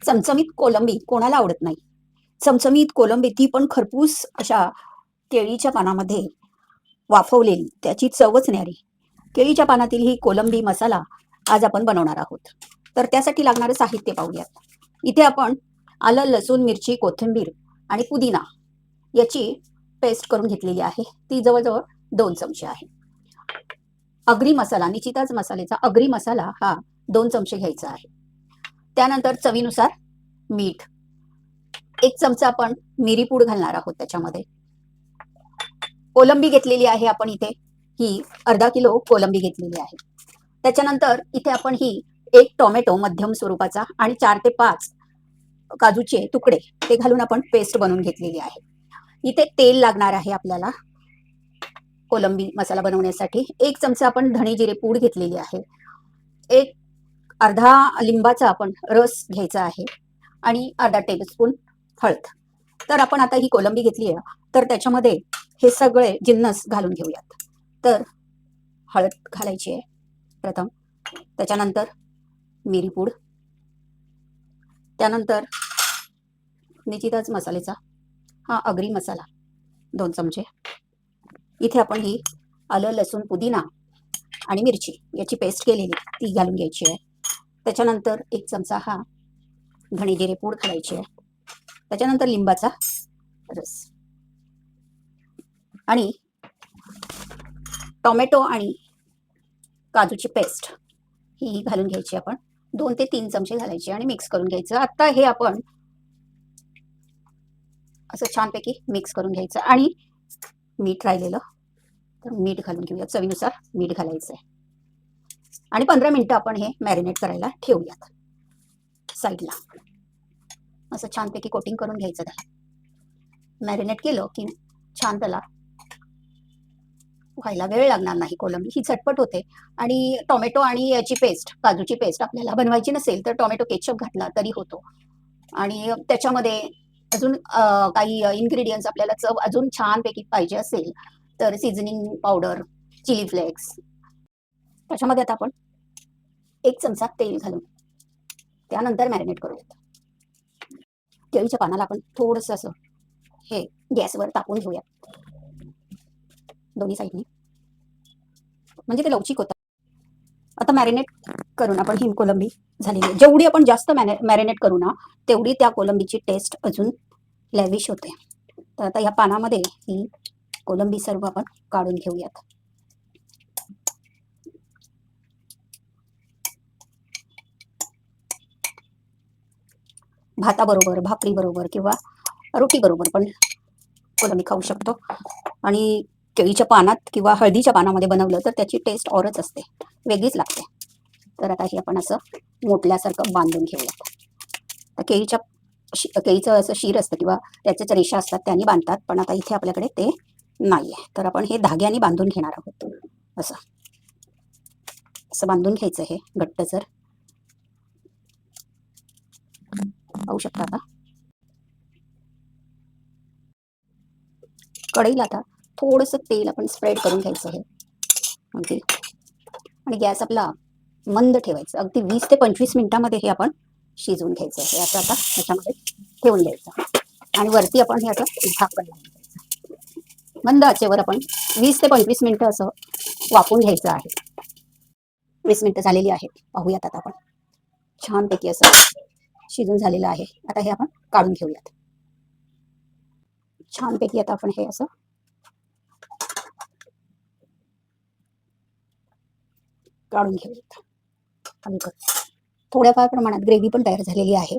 चमचमीत कोलंबी कोणाला आवडत नाही. चमचमीत कोलंबी ती पण खरपूस अशा केळीच्या पानामध्ये वाफवलेली, त्याची चवच न्यारी. केळीच्या पानातील ही कोलंबी मसाला आज आपण बनवणार आहोत. तर त्यासाठी लागणारं साहित्य पाहूयात. इथे आपण आलं, लसूण, मिरची, कोथिंबीर आणि पुदिना याची पेस्ट करून घेतलेली आहे. ती जवळजवळ 2 चमचे आहे. अगरी मसाला, निश्चितच मसाल्याचा अगरी मसाला हा 2 चमचे घ्यायचा आहे. त्यानंतर चवीनुसार मीठ, 1 चमचा आपण मिरी पूड घालणार आहोत त्याच्यामध्ये. कोलंबी घेतलेली आहे आपण इथे, ही अर्धा किलो कोलंबी घेतलेली आहे. त्याच्यानंतर इथे आपण ही 1 टोमॅटो मध्यम स्वरूपाचा आणि 4 ते 5 काजूचे तुकडे ते घालून आपण पेस्ट बनवून घेतलेली आहे. इथे तेल लागणार आहे आपल्याला कोलंबी मसाला बनवण्यासाठी. 1 चमचा आपण धणे जिरे पूड घेतलेली आहे. एक अर्धा लिंबाचा आपण रस घ्यायचा आहे आणि अर्धा टेबलस्पून हळद. तर आपण आता ही कोलंबी घेतली आहे, तर त्याच्यामध्ये हे सगळे जिन्नस घालून घेऊयात. तर हळद घालायची आहे प्रथम, त्याच्यानंतर मिरी पूड, त्यानंतर निश्चितच मसाल्याचा हा अगरी मसाला 2 चमचे. इथे आपण ही आलं, लसूण, पुदिना आणि मिरची याची पेस्ट केलेली ती घालून घ्यायची आहे. त्याच्यानंतर 1 चमचा हा धणे जिरे पूड घालायची आहे. त्याच्यानंतर लिंबाचा रस आणि टोमॅटो आणि काजूची पेस्ट ही घालून घ्यायची आपण. 2 ते 3 चमचे घालायचे आणि मिक्स करून घ्यायचं. आता हे आपण असं छानपैकी मिक्स करून घ्यायचं आणि मीठ राहिलेलं तर मीठ घालून घेऊया. चवीनुसार मीठ घालायचं आहे आणि 15 मिनिटं आपण हे मॅरिनेट करायला ठेवूयात साईडला. असं छानपैकी कोटिंग करून घ्यायचं त्याला. मॅरिनेट केलं की छान त्याला व्हायला वेळ लागणार नाही. कोलंबी ही झटपट होते आणि टोमॅटो आणि याची पेस्ट, काजूची पेस्ट आपल्याला बनवायची नसेल तर टोमॅटो केचप घातला तरी होतो. आणि त्याच्यामध्ये अजून काही इन्ग्रेडियंट्स आपल्याला चव अजून छानपैकी पाहिजे असेल तर सीझनिंग पावडर, चिली फ्लेक्स. त्याच्यामध्ये आता आपण 1 चमचा तेल घालून त्यानंतर मॅरिनेट करूयात. केळीच्या पानाला आपण थोडंसं असं हे गॅसवर तापून घेऊयात दोन्ही साईडनी, म्हणजे ते लवचिक होतं. आता मॅरिनेट करून आपण ही कोलंबी झालेली आहे. जेवढी आपण जास्त मॅरिनेट करू ना तेवढी त्या कोलंबीची टेस्ट अजून लॅविश होते. तर आता या पानामध्ये ही कोलंबी सर्व आपण काढून घेऊयात. भाताबरोबर, भाकरीबरोबर किंवा रोटीबरोबर पण कोलंबी खाऊ शकतो. आणि केळीच्या पानात किंवा हळदीच्या पानामध्ये बनवलं तर त्याची टेस्ट औरच असते, वेगळीच लागते. तर आता हे आपण असं मोटल्यासारखं बांधून घेऊयात. तर केळीचं असं शीर असतं किंवा त्याच्याच रेषा असतात त्याने बांधतात, पण आता इथे आपल्याकडे ते नाही आहे. तर आपण हे धाग्याने बांधून घेणार आहोत. असं असं बांधून घ्यायचं हे घट्टसर. पाहू शकता आता. कढईला आता थोडंसं तेल आपण स्प्रेड करून घ्यायचं आहे अगदी, आणि गॅस आपला मंद ठेवायचं. अगदी 20 ते 25 मिनिटांमध्ये हे आपण शिजवून घ्यायचं आहे. असं आता त्याच्यामध्ये ठेवून द्यायचं आणि वरती आपण हे असं झाकण लावून द्यायचं. मंद आचेवर आपण 20 ते 25 मिनिटं असं वाफवून घ्यायचं आहे. 20 मिनिटं झालेली आहेत. पाहूयात आता आपण. छानपैकी असं शिजून झालेलं आहे. आता हे आपण काढून घेऊयात. छानपैकी आता आपण हे असं काढून घेऊयात. थोड्याफार प्रमाणात ग्रेव्ही पण तयार झालेली आहे.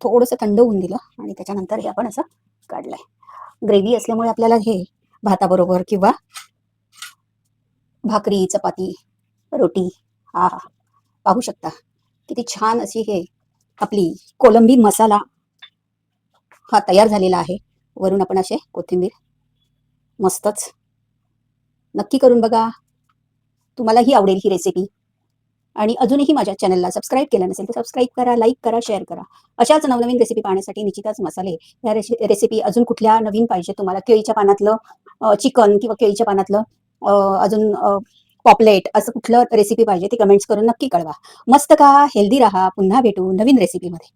थोडंसं थंड होऊन दिलं आणि त्याच्यानंतर हे आपण असं काढलंय. ग्रेव्ही असल्यामुळे आपल्याला हे भाताबरोबर किंवा भाकरी, चपाती, रोटी, हा पाहू शकता किती छान अशी हे आपली कोलंबी मसाला हा तयार झालेला आहे. वरून आपण असे कोथिंबीर, मस्तच. नक्की करून बघा, तुम्हालाही आवडेल ही रेसिपी. आणि अजूनही माझ्या चॅनलला सबस्क्राईब केलं नसेल तर सबस्क्राईब करा, लाईक करा, शेअर करा. अशाच नवनवीन रेसिपी पाहण्यासाठी निश्चितच मसाले या रेसिपी अजून कुठल्या नवीन पाहिजे तुम्हाला, केळीच्या पानातलं चिकन किंवा केळीच्या पानातलं अजून पॉपलेट असं कुठलं रेसिपी पाहिजे ती कमेंट्स करून नक्की कळवा. मस्त खा, हेल्दी राहा. पुन्हा भेटू नवीन रेसिपीमध्ये.